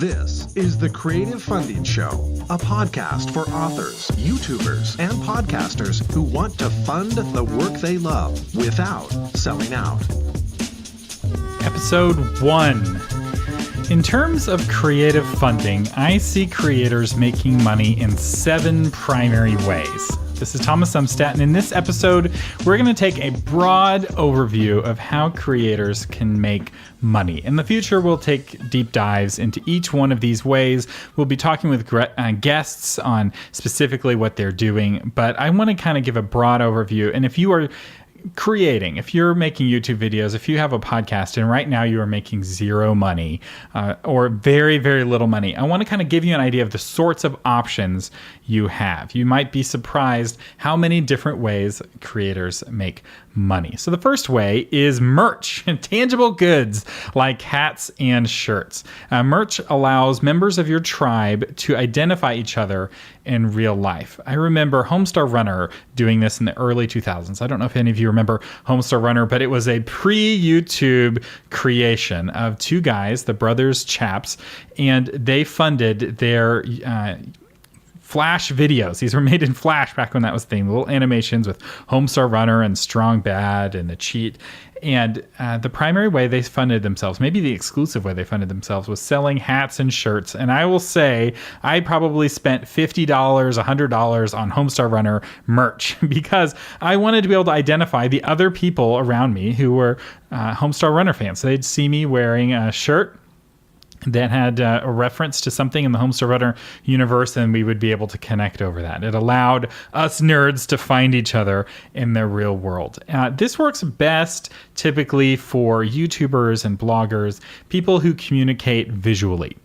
This is the Creative Funding Show, a podcast for authors, YouTubers, and podcasters who want to fund the work they love without selling out. Episode 1. In terms of creative funding, I see creators making money in 7 primary ways. This is Thomas Umstadt, and in this episode, we're going to take a broad overview of how creators can make money. In the future, we'll take deep dives into each one of these ways. We'll be talking with guests on specifically what they're doing, but I want to kind of give a broad overview. And if you are creating, if you're making YouTube videos, if you have a podcast and right now you are making zero money or very, very little money, I want to kind of give you an idea of the sorts of options you have. You might be surprised how many different ways creators make money. So the first way is merch, tangible goods like hats and shirts. Merch allows members of your tribe to identify each other in real life. I remember Homestar Runner doing this in the early 2000s. I don't know if any of you remember Homestar Runner, but it was a pre-YouTube creation of 2 guys, the brothers Chaps, and they funded their Flash videos. These were made in Flash back when that was the thing. Little animations with Homestar Runner and Strong Bad and the Cheat. And the primary way they funded themselves, maybe the exclusive way they funded themselves, was selling hats and shirts. And I will say I probably spent $50, $100 on Homestar Runner merch because I wanted to be able to identify the other people around me who were Homestar Runner fans. So they'd see me wearing a shirt that had a reference to something in the Homestar Runner universe, and we would be able to connect over that. It allowed us nerds to find each other in the real world. This works best typically for YouTubers and bloggers, people who communicate visually.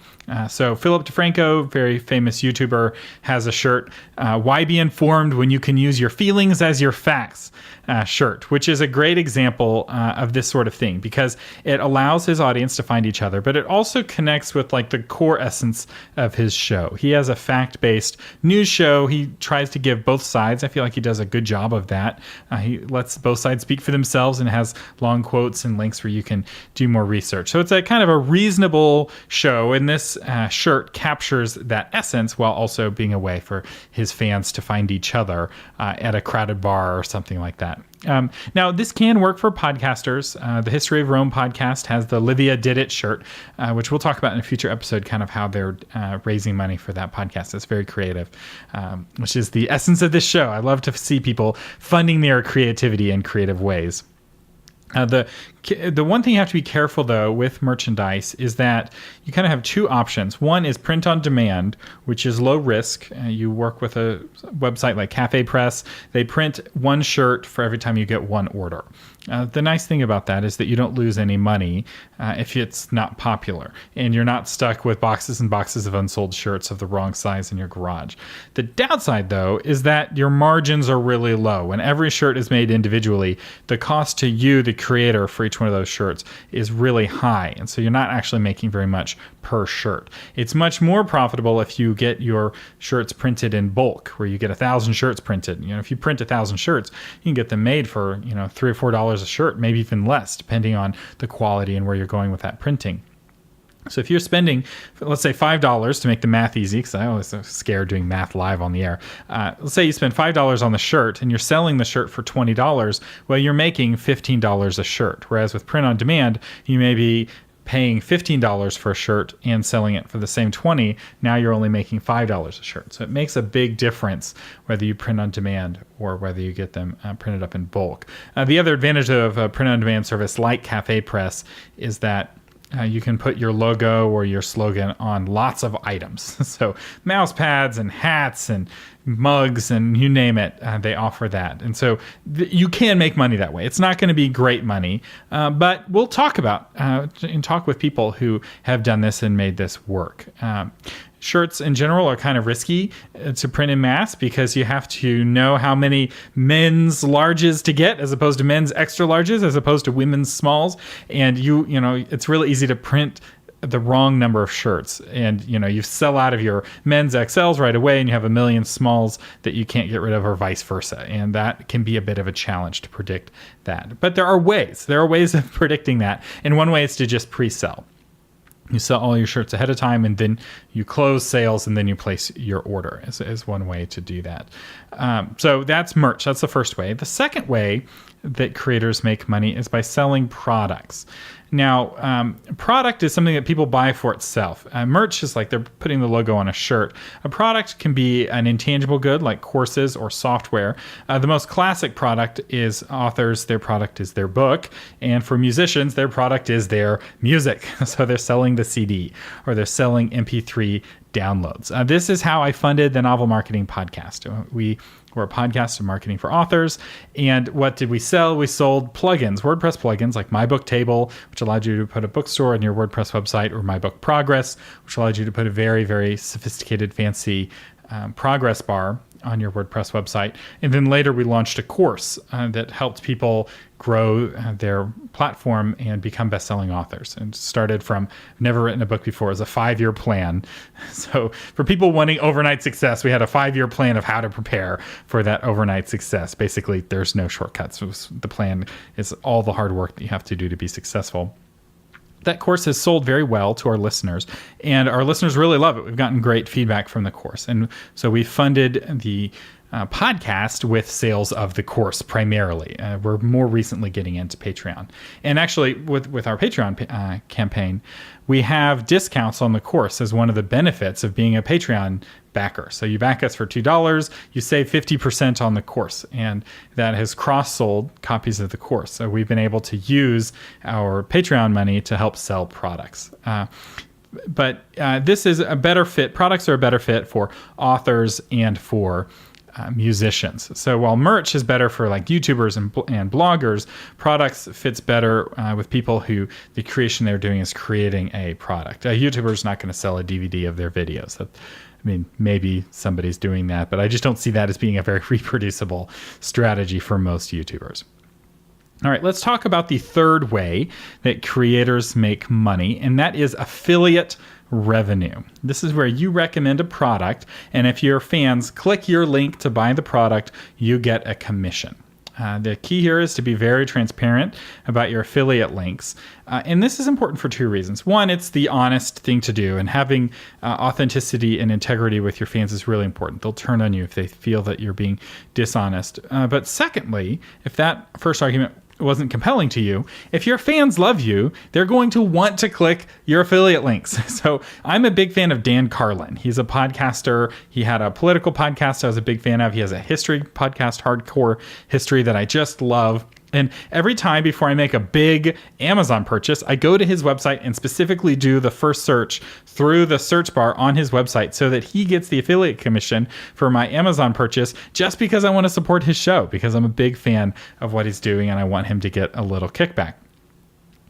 So Philip Defranco, very famous YouTuber, has a shirt, Why Be Informed When You Can Use Your Feelings as Your Facts shirt, which is a great example of this sort of thing because it allows his audience to find each other, but it also connects with like the core essence of his show. He has a fact-based news show. He tries to give both sides. I feel like he does a good job of that. He lets both sides speak for themselves and has long quotes and links where you can do more research. So it's a kind of a reasonable show, and this shirt captures that essence while also being a way for his fans to find each other at a crowded bar or something like that. Now, this can work for podcasters. The History of Rome podcast has the Livia Did It shirt, which we'll talk about in a future episode, kind of how they're raising money for that podcast. It's very creative, which is the essence of this show. I love to see people funding their creativity in creative ways. The one thing you have to be careful, though, with merchandise is that you kind of have 2 options. One is print on demand, which is low risk. You work with a website like Cafe Press. They print 1 shirt for every time you get 1 order. The nice thing about that is that you don't lose any money if it's not popular, and you're not stuck with boxes and boxes of unsold shirts of the wrong size in your garage. The downside, though, is that your margins are really low. When every shirt is made individually, the cost to you, the creator, for each one of those shirts is really high, and so you're not actually making very much per shirt. It's much more profitable if you get your shirts printed in bulk, where you get 1,000 shirts printed. You know, if you print 1,000 shirts, you can get them made for $3 or $4 a shirt, maybe even less, depending on the quality and where you're going with that printing. So if you're spending, let's say $5 to make the math easy, because I always am scared doing math live on the air. Let's say you spend $5 on the shirt and you're selling the shirt for $20. Well, you're making $15 a shirt. Whereas with print on demand, you may be paying $15 for a shirt and selling it for the same $20. Now you're only making $5 a shirt. So it makes a big difference whether you print on demand or whether you get them printed up in bulk. The other advantage of a print on demand service like Cafe Press is that you can put your logo or your slogan on lots of items. So mouse pads and hats and mugs and you name it, they offer that. And so you can make money that way. It's not going to be great money, but we'll talk about and talk with people who have done this and made this work. Shirts in general are kind of risky to print in mass because you have to know how many men's larges to get as opposed to men's extra larges as opposed to women's smalls. And it's really easy to print the wrong number of shirts, and you sell out of your men's XLs right away and you have a million smalls that you can't get rid of, or vice versa, and that can be a bit of a challenge to predict that. But there are ways of predicting that, and one way is to just pre-sell. You sell all your shirts ahead of time, and then you close sales, and then you place your order is one way to do that. So that's merch. That's the first way. The second way that creators make money is by selling products. Now, product is something that people buy for itself. Merch is like they're putting the logo on a shirt. A product can be an intangible good like courses or software. The most classic product is authors. Their product is their book. And for musicians, their product is their music. So they're selling the CD or they're selling MP3 downloads. This is how I funded the Novel Marketing Podcast. We're a podcast of marketing for authors. And what did we sell? We sold plugins, WordPress plugins like My Book Table, which allowed you to put a bookstore on your WordPress website, or My Book Progress, which allowed you to put a very, very sophisticated, fancy progress bar on your WordPress website. And then later we launched a course that helped people grow their platform and become best-selling authors. And started from, never written a book before, as a 5-year plan. So for people wanting overnight success, we had a 5-year plan of how to prepare for that overnight success. Basically, there's no shortcuts. The plan is all the hard work that you have to do to be successful. That course has sold very well to our listeners, and our listeners really love it. We've gotten great feedback from the course. And so we funded the podcast with sales of the course primarily. We're more recently getting into Patreon. And actually, with our Patreon campaign, we have discounts on the course as one of the benefits of being a Patreon backer. So you back us for $2, you save 50% on the course, and that has cross-sold copies of the course. So we've been able to use our Patreon money to help sell products. But this is a better fit. Products are a better fit for authors and for musicians. So while merch is better for like YouTubers and bloggers, products fits better with people who the creation they're doing is creating a product. A YouTuber is not going to sell a DVD of their videos. Maybe somebody's doing that, but I just don't see that as being a very reproducible strategy for most YouTubers. All right, let's talk about the third way that creators make money, and that is affiliate revenue. This is where you recommend a product, and if your fans click your link to buy the product, you get a commission. The key here is to be very transparent about your affiliate links. And this is important for two reasons. One, it's the honest thing to do, and having authenticity and integrity with your fans is really important. They'll turn on you if they feel that you're being dishonest. But secondly, if that first argument wasn't compelling to you, if your fans love you, they're going to want to click your affiliate links. So I'm a big fan of Dan Carlin. He's a podcaster. He had a political podcast I was a big fan of. He has a history podcast, Hardcore History, that I just love. And every time before I make a big Amazon purchase, I go to his website and specifically do the first search through the search bar on his website so that he gets the affiliate commission for my Amazon purchase, just because I want to support his show, because I'm a big fan of what he's doing and I want him to get a little kickback.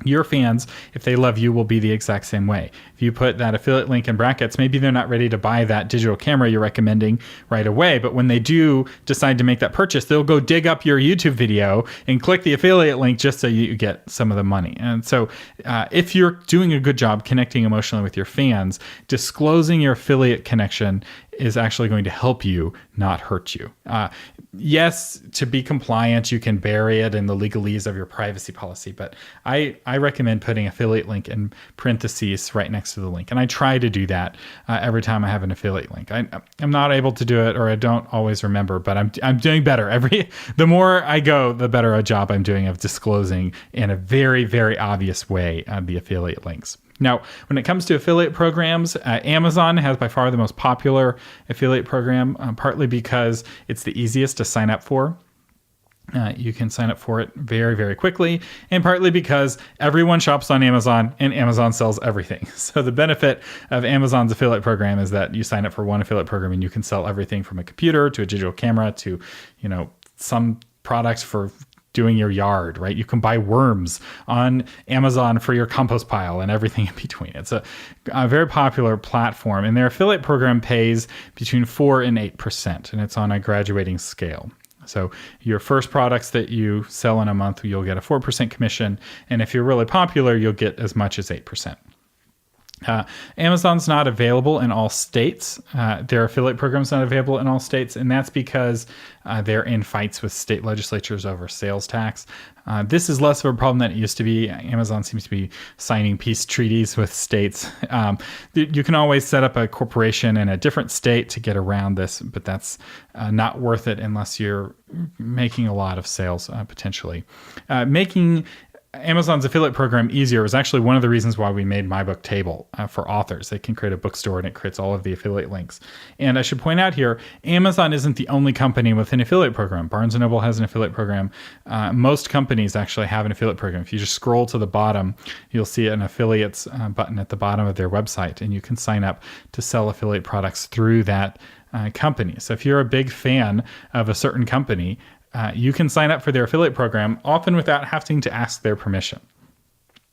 Your fans, if they love you, will be the exact same way. If you put that affiliate link in brackets, maybe they're not ready to buy that digital camera you're recommending right away, but when they do decide to make that purchase, they'll go dig up your YouTube video and click the affiliate link just so you get some of the money. And so if you're doing a good job connecting emotionally with your fans, disclosing your affiliate connection is actually going to help you, not hurt you. Yes, to be compliant, you can bury it in the legalese of your privacy policy, but I recommend putting affiliate link in parentheses right next to the link. And I try to do that every time I have an affiliate link. I'm not able to do it, or I don't always remember, but I'm doing better. The more I go, the better a job I'm doing of disclosing in a very, very obvious way the affiliate links. Now, when it comes to affiliate programs, Amazon has by far the most popular affiliate program, partly because it's the easiest to sign up for. You can sign up for it very, very quickly, and partly because everyone shops on Amazon and Amazon sells everything. So the benefit of Amazon's affiliate program is that you sign up for one affiliate program and you can sell everything from a computer to a digital camera to, some products for doing your yard, right? You can buy worms on Amazon for your compost pile and everything in between. It's a very popular platform, and their affiliate program pays between 4 and 8%, and it's on a graduating scale. So your first products that you sell in a month, you'll get a 4% commission, and if you're really popular, you'll get as much as 8%. Amazon's not available in all states. Their affiliate program's not available in all states, and that's because they're in fights with state legislatures over sales tax. This is less of a problem than it used to be. Amazon seems to be signing peace treaties with states. You can always set up a corporation in a different state to get around this, but that's not worth it unless you're making a lot of sales, potentially. Making Amazon's affiliate program easier is actually one of the reasons why we made My Book Table for authors. They can create a bookstore and it creates all of the affiliate links. And I should point out here, Amazon isn't the only company with an affiliate program. Barnes & Noble has an affiliate program. Most companies actually have an affiliate program. If you just scroll to the bottom, you'll see an affiliates button at the bottom of their website, and you can sign up to sell affiliate products through that company. So if you're a big fan of a certain company, you can sign up for their affiliate program, often without having to ask their permission.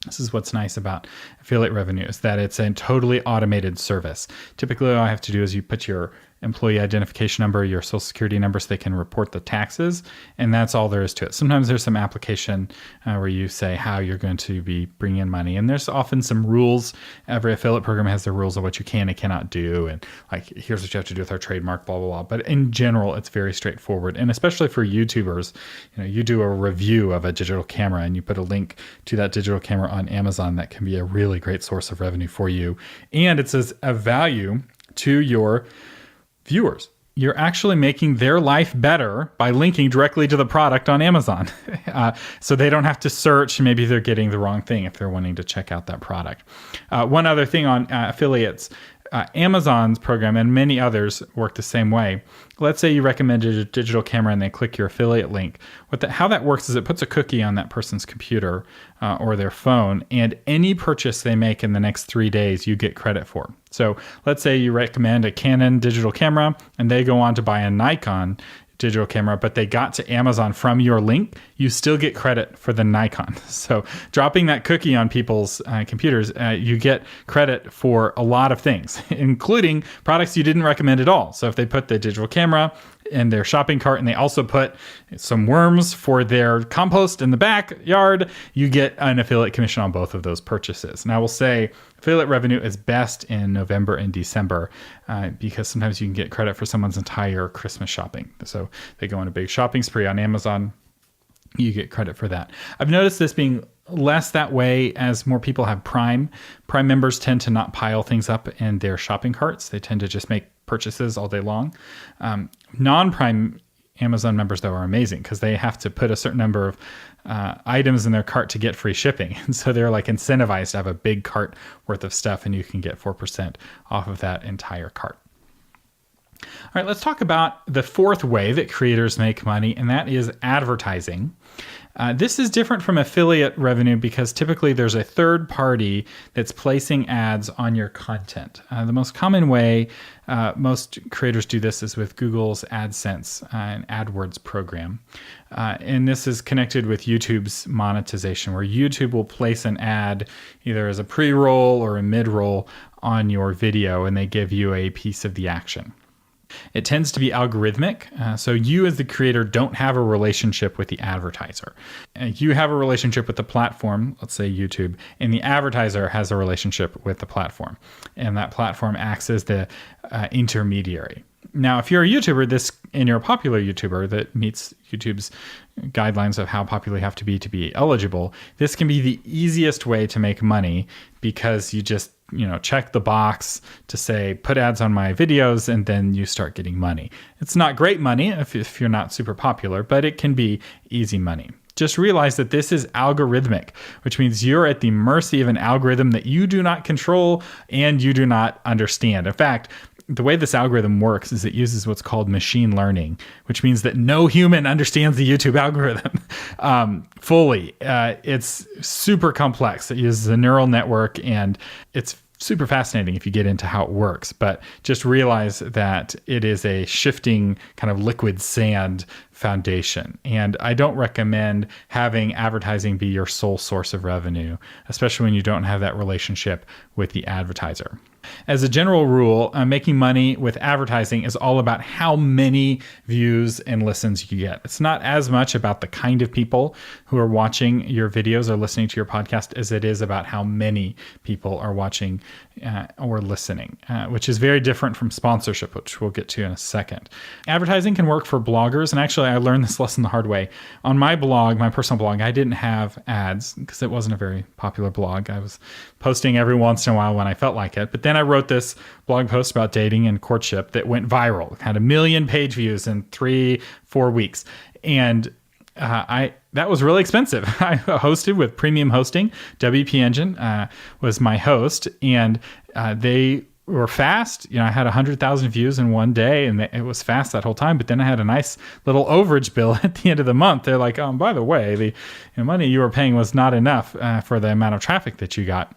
This is what's nice about affiliate revenue, is that it's a totally automated service. Typically, all I have to do is you put your employee identification number, your social security number, so they can report the taxes, and that's all there is to it. Sometimes there's some application where you say how you're going to be bringing in money, and there's often some rules. Every affiliate program has their rules of what you can and cannot do, and like, here's what you have to do with our trademark, blah, blah, blah. But in general, it's very straightforward, and especially for YouTubers, you do a review of a digital camera, and you put a link to that digital camera on Amazon. That can be a really great source of revenue for you, and it's a value to your viewers. You're actually making their life better by linking directly to the product on Amazon. So they don't have to search. Maybe they're getting the wrong thing if they're wanting to check out that product. One other thing on affiliates, Amazon's program and many others work the same way. Let's say you recommended a digital camera and they click your affiliate link. How that works is it puts a cookie on that person's computer or their phone, and any purchase they make in the next 3 days, you get credit for. So let's say you recommend a Canon digital camera and they go on to buy a Nikon digital camera, but they got to Amazon from your link, you still get credit for the Nikon. So dropping that cookie on people's computers, you get credit for a lot of things, including products you didn't recommend at all. So if they put the digital camera in their shopping cart and they also put some worms for their compost in the backyard, you get an affiliate commission on both of those purchases. And I will say affiliate revenue is best in November and December because sometimes you can get credit for someone's entire Christmas shopping. So they go on a big shopping spree on Amazon, you get credit for that. I've noticed this being less that way as more people have Prime. Prime members tend to not pile things up in their shopping carts. They tend to just make purchases all day long. Non-Prime Amazon members, though, are amazing because they have to put a certain number of items in their cart to get free shipping. And so they're like incentivized to have a big cart worth of stuff, and you can get 4% off of that entire cart. All right, let's talk about the fourth way that creators make money, and that is advertising. This is different from affiliate revenue because typically there's a third party that's placing ads on your content. The most common way most creators do this is with Google's AdSense and AdWords program. And this is connected with YouTube's monetization, where YouTube will place an ad either as a pre-roll or a mid-roll on your video, and they give you a piece of the action. It tends to be algorithmic, so you as the creator don't have a relationship with the advertiser. You have a relationship with the platform, let's say YouTube, and the advertiser has a relationship with the platform, and that platform acts as the intermediary. Now, if you're a YouTuber and you're a popular YouTuber that meets YouTube's guidelines of how popular you have to be eligible, this can be the easiest way to make money because you just check the box to say, put ads on my videos, and then you start getting money. It's not great money if you're not super popular, but it can be easy money. Just realize that this is algorithmic, which means you're at the mercy of an algorithm that you do not control and you do not understand. In fact, the way this algorithm works is it uses what's called machine learning, which means that no human understands the YouTube algorithm fully. It's super complex. It uses a neural network, and it's super fascinating if you get into how it works. But just realize that it is a shifting kind of liquid sand foundation. And I don't recommend having advertising be your sole source of revenue, especially when you don't have that relationship with the advertiser. As a general rule, making money with advertising is all about how many views and listens you get. It's not as much about the kind of people who are watching your videos or listening to your podcast as it is about how many people are watching or listening, which is very different from sponsorship, which we'll get to in a second. Advertising can work for bloggers, and actually I learned this lesson the hard way. On my blog, my personal blog, I didn't have ads because it wasn't a very popular blog. I was posting every once in a while when I felt like it, but then I wrote this blog post about dating and courtship that went viral. It had 1 million page views in 3-4 weeks. And that was really expensive. I hosted with premium hosting. WP Engine was my host, and they were fast. I had 100,000 views in one day, and it was fast that whole time. But then I had a nice little overage bill at the end of the month. They're like, "Oh, by the way, the money you were paying was not enough for the amount of traffic that you got."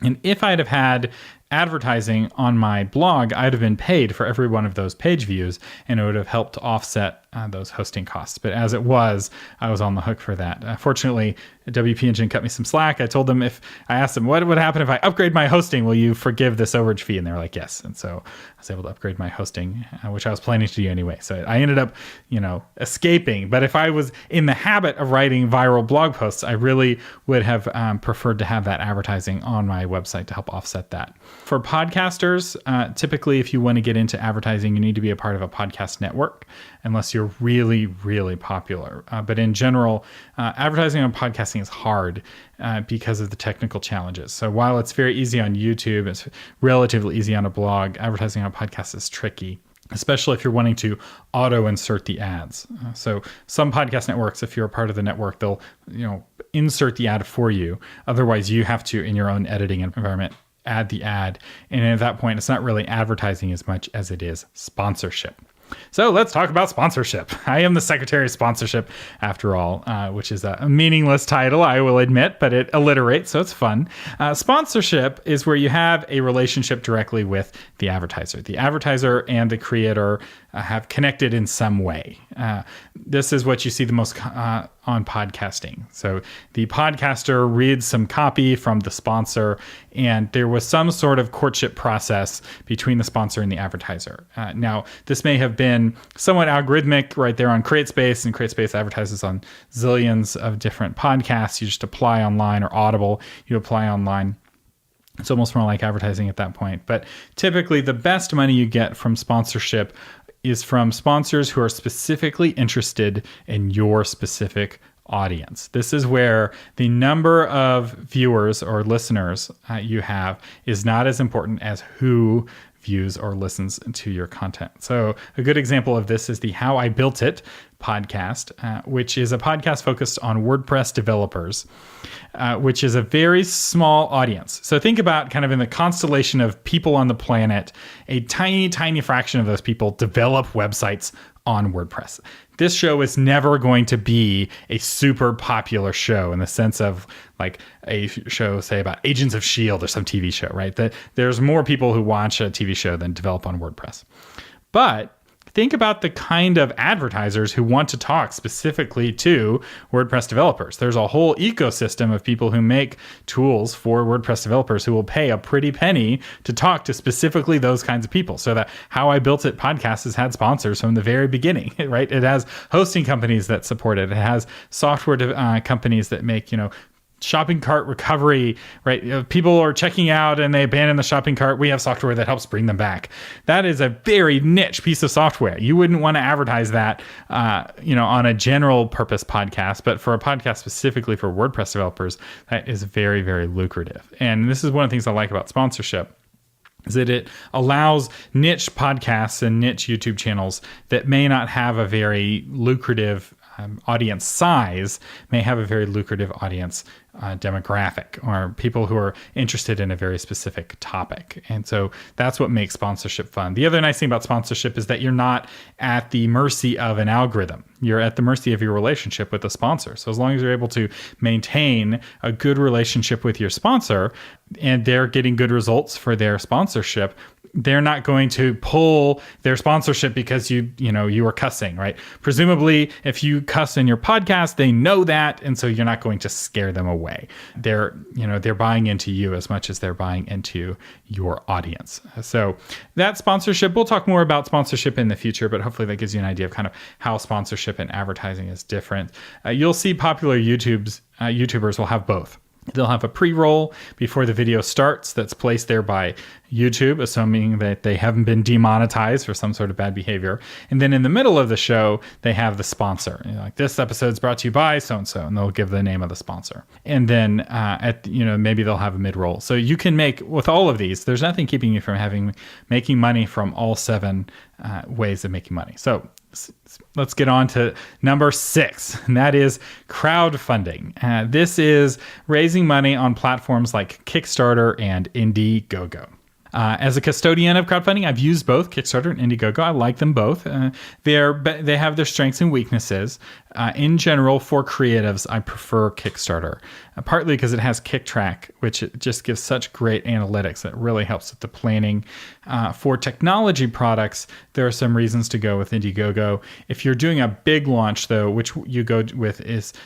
And if I'd have had advertising on my blog, I'd have been paid for every one of those page views, and it would have helped to offset those hosting costs. But as it was, I was on the hook for that. Fortunately, WP Engine cut me some slack. I asked them, what would happen if I upgrade my hosting? Will you forgive this overage fee? And they were like, yes. And so I was able to upgrade my hosting, which I was planning to do anyway. So I ended up, escaping. But if I was in the habit of writing viral blog posts, I really would have preferred to have that advertising on my website to help offset that. For podcasters, typically, if you want to get into advertising, you need to be a part of a podcast network, unless you're really, really popular. But in general, advertising on podcasting is hard because of the technical challenges. So while it's very easy on YouTube, it's relatively easy on a blog, advertising on podcasts is tricky, especially if you're wanting to auto-insert the ads. So some podcast networks, if you're a part of the network, they'll insert the ad for you. Otherwise, you have to, in your own editing environment, add the ad. And at that point, it's not really advertising as much as it is sponsorship. So let's talk about sponsorship. I am the Secretary of Sponsorship, after all, which is a meaningless title, I will admit, but it alliterates, so it's fun. Sponsorship is where you have a relationship directly with the advertiser. The advertiser and the creator have connected in some way. This is what you see the most on podcasting. So the podcaster reads some copy from the sponsor, and there was some sort of courtship process between the sponsor and the advertiser. Now, this may have been somewhat algorithmic right there on CreateSpace, and CreateSpace advertises on zillions of different podcasts. You just apply online, or Audible, you apply online. It's almost more like advertising at that point. But typically, the best money you get from sponsorship is from sponsors who are specifically interested in your specific audience. This is where the number of viewers or listeners you have is not as important as who views or listens to your content. So a good example of this is the How I Built It podcast, which is a podcast focused on WordPress developers, which is a very small audience. So think about kind of in the constellation of people on the planet, a tiny, tiny fraction of those people develop websites on WordPress. This show is never going to be a super popular show in the sense of like a show, say, about Agents of S.H.I.E.L.D. or some TV show, right? That there's more people who watch a TV show than develop on WordPress. But think about the kind of advertisers who want to talk specifically to WordPress developers. There's a whole ecosystem of people who make tools for WordPress developers who will pay a pretty penny to talk to specifically those kinds of people. So that How I Built It podcast has had sponsors from the very beginning, right? It has hosting companies that support it. It has software companies that make, shopping cart recovery, right? People are checking out and they abandon the shopping cart. We have software that helps bring them back. That is a very niche piece of software. You wouldn't want to advertise that, on a general purpose podcast, but for a podcast specifically for WordPress developers, that is very, very lucrative. And this is one of the things I like about sponsorship, is that it allows niche podcasts and niche YouTube channels that may not have a very lucrative audience size, may have a very lucrative audience demographic or people who are interested in a very specific topic. And so that's what makes sponsorship fun. The other nice thing about sponsorship is that you're not at the mercy of an algorithm. You're at the mercy of your relationship with the sponsor. So as long as you're able to maintain a good relationship with your sponsor and they're getting good results for their sponsorship, they're not going to pull their sponsorship because you were cussing, right? Presumably, if you cuss in your podcast, they know that, and so you're not going to scare them away. They're buying into you as much as they're buying into your audience. So that sponsorship, we'll talk more about sponsorship in the future, but hopefully that gives you an idea of kind of how sponsorship and advertising is different. You'll see popular YouTubers will have both. They'll have a pre-roll before the video starts that's placed there by YouTube, assuming that they haven't been demonetized for some sort of bad behavior. And then in the middle of the show, they have the sponsor. Like, this episode's brought to you by so-and-so, and they'll give the name of the sponsor. And then maybe they'll have a mid-roll. So you can make, with all of these, there's nothing keeping you from making money from all 7 ways of making money. So let's get on to number 6, and that is crowdfunding. This is raising money on platforms like Kickstarter and Indiegogo. As a custodian of crowdfunding, I've used both Kickstarter and Indiegogo. I like them both. They have their strengths and weaknesses. In general, for creatives, I prefer Kickstarter, partly because it has KickTrack, which it just gives such great analytics that really helps with the planning. For technology products, there are some reasons to go with Indiegogo. If you're doing a big launch, though, which you go with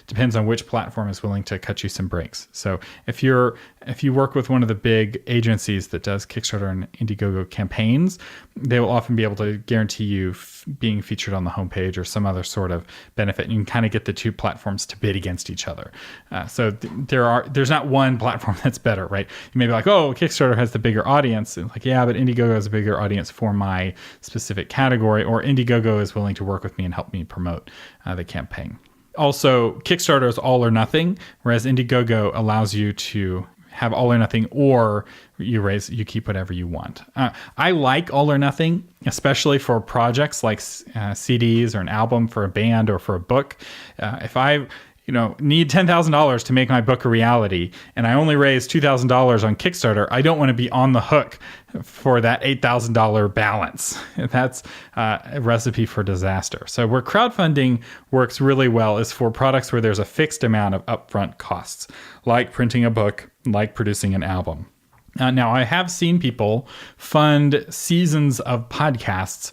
depends on which platform is willing to cut you some breaks. So if you work with one of the big agencies that does Kickstarter and Indiegogo campaigns, they will often be able to guarantee you being featured on the homepage or some other sort of benefit. You can kind of get the two platforms to bid against each other. So there's not one platform that's better, right? You may be like, oh, Kickstarter has the bigger audience. And like, yeah, but Indiegogo has a bigger audience for my specific category, or Indiegogo is willing to work with me and help me promote the campaign. Also, Kickstarter is all or nothing, whereas Indiegogo allows you to have all or nothing, or you keep whatever you want. I like all or nothing, especially for projects like CDs or an album for a band or for a book. If I need $10,000 to make my book a reality, and I only raise $2,000 on Kickstarter, I don't want to be on the hook for that $8,000 balance. That's a recipe for disaster. So where crowdfunding works really well is for products where there's a fixed amount of upfront costs, like printing a book, like producing an album. Now, I have seen people fund seasons of podcasts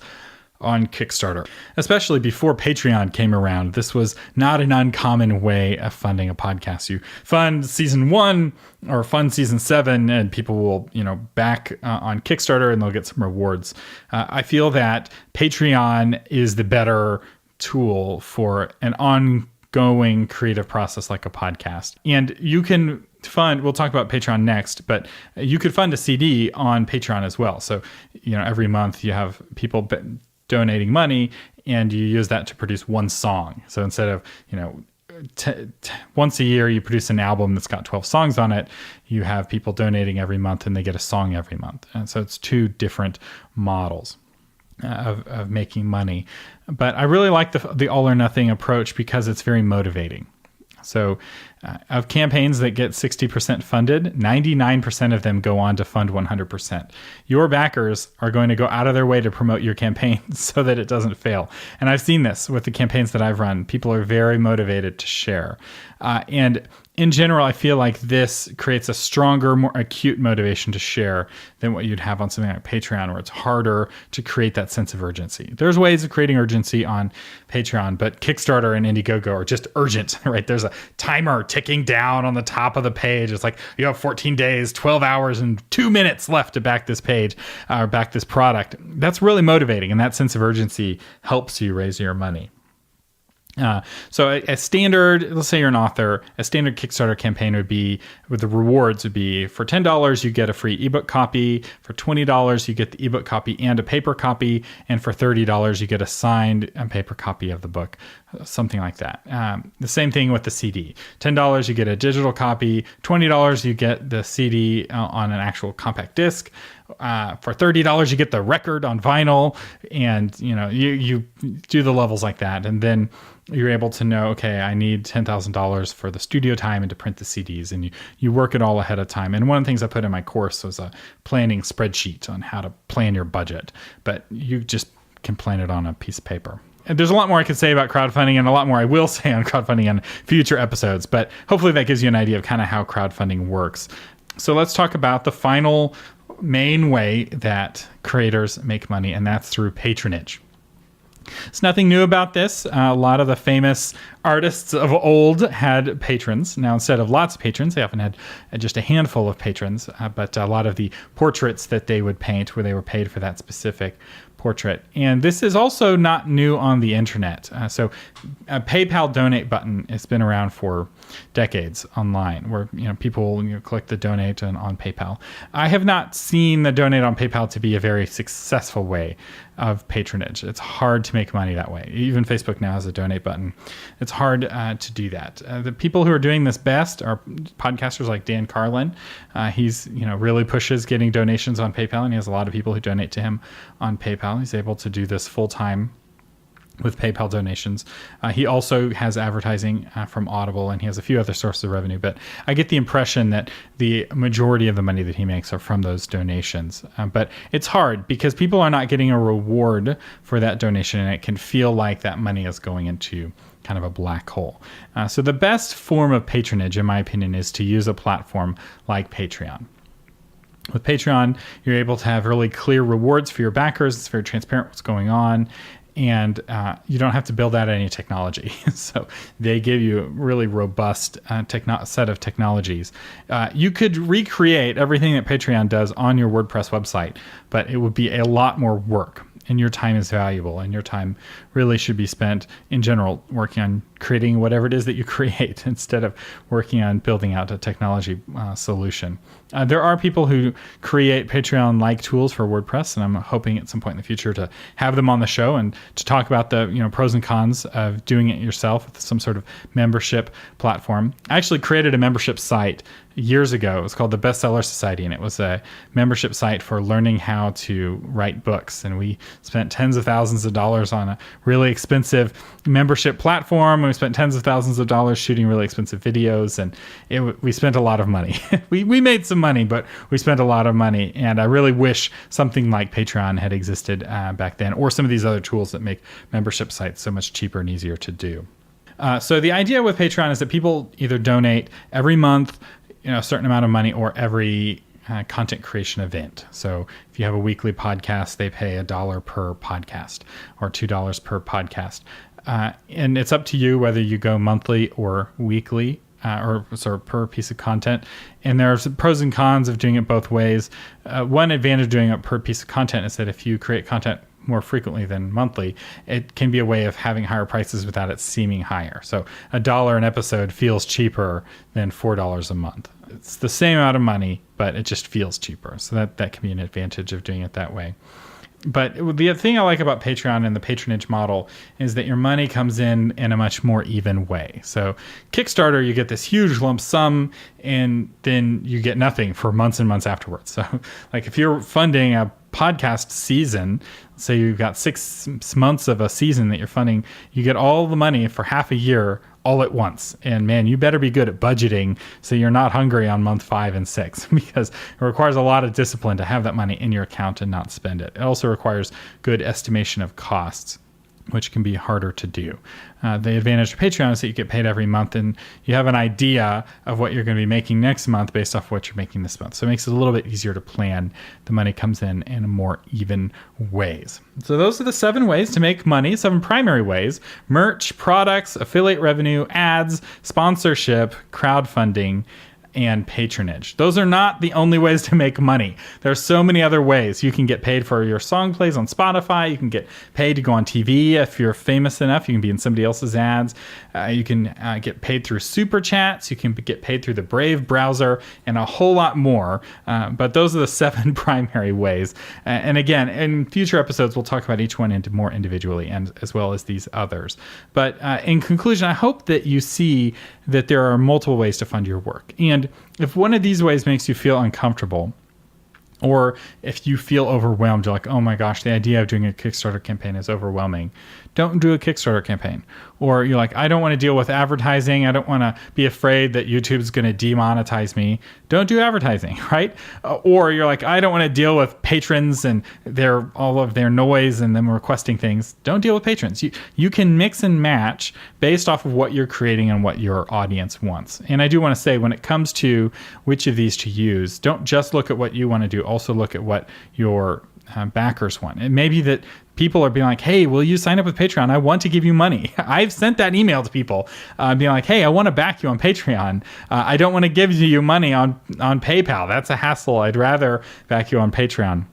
on Kickstarter, especially before Patreon came around. This was not an uncommon way of funding a podcast. You fund season 1 or fund season 7, and people will, back on Kickstarter, and they'll get some rewards. I feel that Patreon is the better tool for an ongoing creative process like a podcast. And you can fund, we'll talk about Patreon next, but you could fund a CD on Patreon as well. So, every month you have people donating money, and you use that to produce one song. So instead of, once a year you produce an album that's got 12 songs on it, you have people donating every month and they get a song every month. And so it's 2 different models of making money. But I really like the all or nothing approach because it's very motivating. So of campaigns that get 60% funded, 99% of them go on to fund 100%. Your backers are going to go out of their way to promote your campaign so that it doesn't fail. And I've seen this with the campaigns that I've run. People are very motivated to share. And in general, I feel like this creates a stronger, more acute motivation to share than what you'd have on something like Patreon, where it's harder to create that sense of urgency. There's ways of creating urgency on Patreon, but Kickstarter and Indiegogo are just urgent, right? There's a timer ticking down on the top of the page. It's like, you have 14 days, 12 hours, and 2 minutes left to back this page or back this product. That's really motivating, and that sense of urgency helps you raise your money. So a standard, let's say you're an author, a standard Kickstarter campaign would be, with the rewards would be, for $10, you get a free ebook copy. For $20, you get the ebook copy and a paper copy. And for $30, you get a signed paper copy of the book something like that. The same thing with the CD. $10, you get a digital copy. $20, you get the CD on an actual compact disc. For $30, you get the record on vinyl, and you do the levels like that, and then you're able to know, okay, I need $10,000 for the studio time and to print the CDs, and you work it all ahead of time. And one of the things I put in my course was a planning spreadsheet on how to plan your budget, but you just can plan it on a piece of paper. And there's a lot more I could say about crowdfunding, and a lot more I will say on crowdfunding in future episodes, but hopefully that gives you an idea of kind of how crowdfunding works. So let's talk about the final main way that creators make money, and that's through patronage. It's nothing new about this. A lot of the famous artists of old had patrons. Now, instead of lots of patrons, they often had just a handful of patrons, but a lot of the portraits that they would paint where they were paid for that specific portrait. And this is also not new on the internet. So a PayPal donate button has been around for decades online, where people click the donate on PayPal. I have not seen the donate on PayPal to be a very successful way of patronage. It's hard to make money that way. Even Facebook now has a donate button. It's hard to do that. The people who are doing this best are podcasters like Dan Carlin. He's really pushes getting donations on PayPal, and he has a lot of people who donate to him on PayPal. He's able to do this full time with PayPal donations. He also has advertising from Audible, and he has a few other sources of revenue, but I get the impression that the majority of the money that he makes are from those donations. But it's hard because people are not getting a reward for that donation, and it can feel like that money is going into kind of a black hole. So the best form of patronage, in my opinion, is to use a platform like Patreon. With Patreon, you're able to have really clear rewards for your backers. It's very transparent what's going on. And you don't have to build out any technology. So they give you a really robust set of technologies. You could recreate everything that Patreon does on your WordPress website, but it would be a lot more work. And your time is valuable, and your time really should be spent in general working on creating whatever it is that you create instead of working on building out a technology solution. There are people who create Patreon-like tools for WordPress, and I'm hoping at some point in the future to have them on the show and to talk about the pros and cons of doing it yourself with some sort of membership platform. I actually created a membership site years ago. It was called the Bestseller Society, and it was a membership site for learning how to write books. And we spent tens of thousands of dollars on a really expensive membership platform. We spent tens of thousands of dollars shooting really expensive videos, and we spent a lot of money. we made some money, but we spent a lot of money. And I really wish something like Patreon had existed back then, or some of these other tools that make membership sites so much cheaper and easier to do. So the idea with Patreon is that people either donate every month, a certain amount of money, or every content creation event. So if you have a weekly podcast, they pay $1 per podcast or $2 per podcast. And it's up to you whether you go monthly or weekly or per piece of content. And there's pros and cons of doing it both ways. One advantage of doing it per piece of content is that if you create content more frequently than monthly, it can be a way of having higher prices without it seeming higher. So $1 an episode feels cheaper than $4 a month. It's the same amount of money, but it just feels cheaper. So that can be an advantage of doing it that way. But the thing I like about Patreon and the patronage model is that your money comes in a much more even way. So Kickstarter, you get this huge lump sum, and then you get nothing for months and months afterwards. So like if you're funding a podcast season, say you've got 6 months of a season that you're funding, you get all the money for half a year all at once. And man, you better be good at budgeting so you're not hungry on month 5 and 6, because it requires a lot of discipline to have that money in your account and not spend it. It also requires good estimation of costs, which can be harder to do. The advantage of Patreon is that you get paid every month, and you have an idea of what you're going to be making next month based off what you're making this month. So it makes it a little bit easier to plan. The money comes in more even ways. So those are the 7 ways to make money, 7 primary ways: merch, products, affiliate revenue, ads, sponsorship, crowdfunding. and patronage. Those are not the only ways to make money. There are so many other ways. You can get paid for your song plays on Spotify. You can get paid to go on TV if you're famous enough. You can be in somebody else's ads. You can get paid through super chats. You can get paid through the Brave browser and a whole lot more. But those are the 7 primary ways. And again, in future episodes, we'll talk about each one more individually, and as well as these others. But in conclusion, I hope that you see that there are multiple ways to fund your work. And if one of these ways makes you feel uncomfortable, or if you feel overwhelmed, you're like, oh my gosh, the idea of doing a Kickstarter campaign is overwhelming, don't do a Kickstarter campaign. Or you're like, I don't want to deal with advertising. I don't want to be afraid that YouTube's going to demonetize me. Don't do advertising, right? Or you're like, I don't want to deal with patrons and all of their noise and them requesting things. Don't deal with patrons. You can mix and match based off of what you're creating and what your audience wants. And I do want to say, when it comes to which of these to use, don't just look at what you want to do. Also look at what your backers want. It may be that people are being like, hey, will you sign up with Patreon? I want to give you money. I've sent that email to people being like, hey, I want to back you on Patreon. I don't want to give you money on PayPal. That's a hassle. I'd rather back you on Patreon.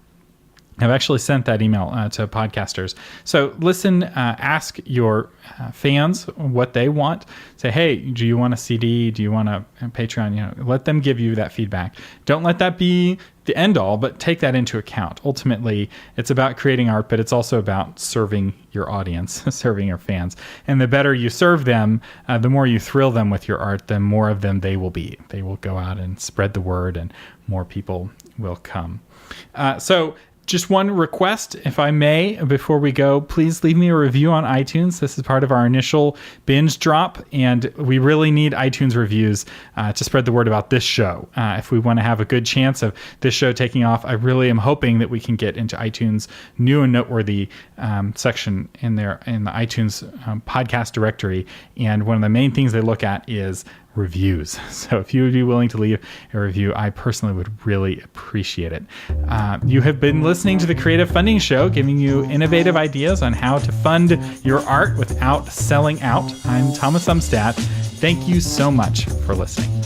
I've actually sent that email to podcasters. So listen, ask your fans what they want. Say, hey, do you want a CD? Do you want a Patreon? Let them give you that feedback. Don't let that be the end all, but take that into account. Ultimately, it's about creating art, but it's also about serving your audience, serving your fans. And the better you serve them, the more you thrill them with your art, the more of them they will be. They will go out and spread the word, and more people will come. So just one request, if I may, before we go, please leave me a review on iTunes. This is part of our initial binge drop, and we really need iTunes reviews to spread the word about this show. If we want to have a good chance of this show taking off, I really am hoping that we can get into iTunes' new and noteworthy section in the iTunes podcast directory. And one of the main things they look at is reviews. So if you would be willing to leave a review, I personally would really appreciate it. You have been listening to the Creative Funding Show, giving you innovative ideas on how to fund your art without selling out. I'm Thomas Umstattd. Thank you so much for listening.